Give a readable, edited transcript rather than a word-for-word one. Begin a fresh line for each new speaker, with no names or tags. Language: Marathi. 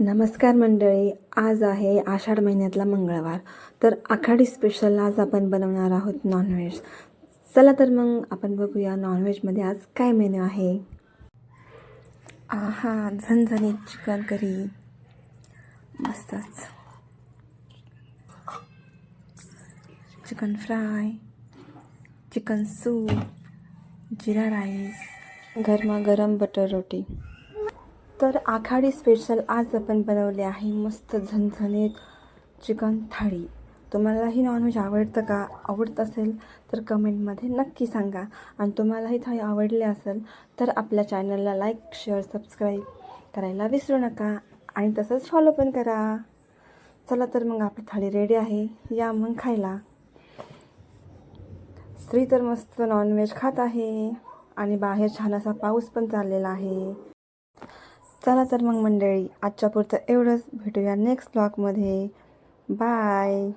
नमस्कार मंडळी, आज आहे आषाढ महिन्यातला मंगळवार. तर आषाढी स्पेशल आज आपण बनवणार आहोत नॉनव्हेज. चला तर मग आपण बघूया नॉनव्हेजमध्ये आज काय मेनू आहे. आहा, झणझणीत चिकन करी, मस्तच. चिकन फ्राय, चिकन सूप, जिरा राईस, गरमागरम बटर रोटी. तर आषाढी स्पेशल आज आपण बनवले आहे मस्त झणझणीत चिकन थाळी. तुम्हालाही नॉनव्हेज आवडतं का? आवडत असेल तर कमेंटमध्ये नक्की सांगा. आणि तुम्हालाही थाळी आवडली असेल तर आपल्या चॅनलला लाईक, शेअर, सबस्क्राईब करायला विसरू नका. आणि तसंच फॉलो पण करा. चला तर मग आपली थाळी रेडी आहे, या मग खायला. स्त्री तर मस्त नॉनव्हेज खात आहे आणि बाहेर छान असा पाऊस पण चाललेला आहे. चला तर मग मंडळी, आजच्या पुरतं एवढंच. भेटूया नेक्स्ट ब्लॉगमध्ये. बाय.